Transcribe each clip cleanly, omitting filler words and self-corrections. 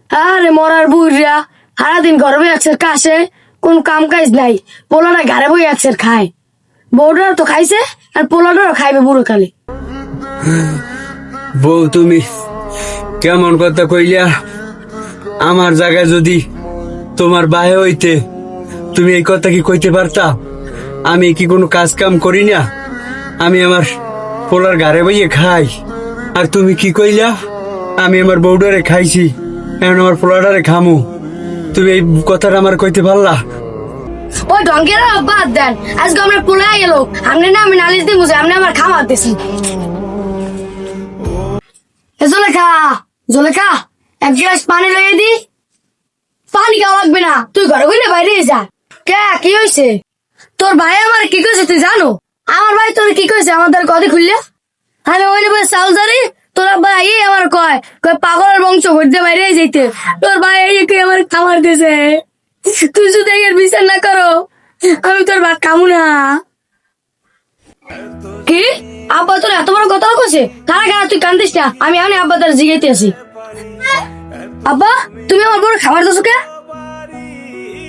আরে মরার বুড়া সারাদিন গরমে একসের কাশে কোন কাম কাজ নাই, পোলাটা ঘরে বই একসের খায়। বউটারও তো খাইছে আর পোলাটারও খাইবে বুড়ো কালে। বউ তুমি কেমন কথা কইলা? আমার জায়গায় যদি তোমার বাহে হইতে তুমি এই কথা কি কইতে পারতা? আমি কি কোনো কাজ কাম করি না? আমি আমার পোলার ঘরে বইয়ে খাই, আর তুমি কি কইলা আমি আমার বউডারে খাইছি, এখন আমার পোলাডারে খামু? তুমি এই কথাটা আমার কইতে পারলা? ওই ঢঙ্গের বাদ দেন, আজকে আমরা পোলাই গেল আপনি না আমি নালিশ দিয়ে বুঝে আপনি আমার খামার দিয়েছি। জলেখা এক গ্লাস পানি লইয়ে দি। পানি খাওয়া লাগবে না, তুই ঘরে বইলে বাইরে যা। কে কি হয়েছে? তোর ভাই আমার কি কইছে তুই জানো? আমার ভাই তোর কি কইছে আমাদের কথা খুললে? আমি ওই নেবে চাল জারি, তোর আব্বা এই আমার কয় কয় পাগলের বংশ ঘুরতে বাইরে যাইতে। তোর ভাই এই আমার খামার দিয়েছে। তুই যদি এর বিচার না করো আমি তোর ভাত খামু না। কি আব্বা তোর এত বড় কথা কইছে? কারা কারা তুই কান্দিস না, আমি আব্বা তোর জিগাইতে আছি। আব্বা তুমি আমার বড় খাবার দিছো কে?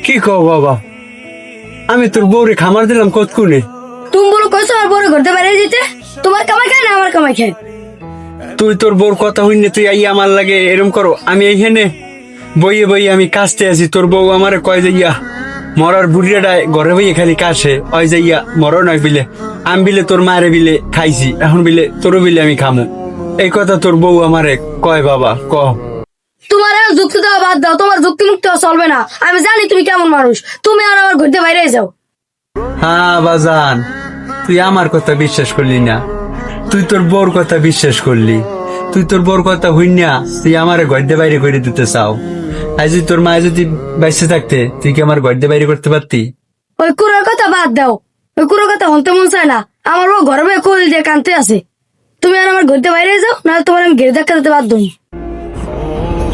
কি কও বাবা, আমি তোর বউরে খামার দিলাম কতক্ষণে? তুমি বলো কইছো আমার বড় ঘুরতে বাইরে যেতে? তোমার কামাই খায় না আমার কামাই খায়? তুই তোর বউর কথা হইনে তুই আই আমার লাগে এরম করো? আমি এইখানে বইয়ে বইয়ে আমি কাশতে আছি, তোর বউ আমারে কয় যাইয়া মরার বুড়িয়াটায় ঘরে বইয়ে খালি কাশে, ওই যাইয়া মর নয় বিলে আমি বিলে তোর মারে বিলে খাইছি, এখন বিলে তোর বিলে আমি খামু। এই কথা তোর বউ আমারে কয় বাবা ক। তোমার যুক্তি দেওয়া বাদ দাও, তোমার যুক্তি মুক্তি চলবে না। আমি জানি তুমি কেমন মানুষ, তুমি আর আমার ঘুরতে বাইরে যাও। হ্যাঁ বাজান, তুই আমার কথা বিশ্বাস করলি না, তুই তোর বউর কথা বিশ্বাস করলি। তুই তোর বউর কথা হইনা তুই আমারে ঘরতে বাইরে করে দিতে চাও। আজ তোর মা যদি বাইসে থাকতে তুই কি আমার ঘরতে বাইরে করতে পারতি? ওই কুড়োর কথা বাদ দাও, ওই কুড়োর কথা হতে মন চায় না। আমার ও ঘরে বয়ে কোল দিয়ে কানতে আছে। তুমি আর আমার ঘুরতে বাইরে যাও, নাহলে তোমার আমি ঘেরে ধাক্কা দিতে বাধ্য।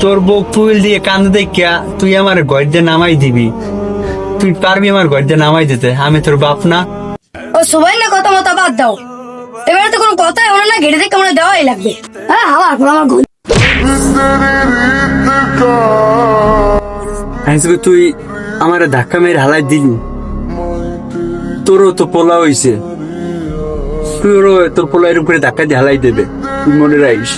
তোর বউ কুইল দিয়ে কান্দ দেখিয়া তুই আমার ঘর দিয়ে নামাই দিবি? তুই পারবি আমার ঘর দিয়ে নামাই দিতে? আমি তোর বাপ না? ও সবাই না কথা মতো বাদ দাও, এবারে তো কোনো কথাই হলো না, ঘেরে ধাক্কা মনে দেওয়াই লাগবে। হ্যাঁ আমার ঘর আজকে তুই আমার ধাক্কা মেরে হালাই দিলি, তোরও তো পোলা হইছে, তুই তোর পোলা এরকম করে ধাক্কা দিয়ে হালাই দেবে, তুই মনে রাখিস।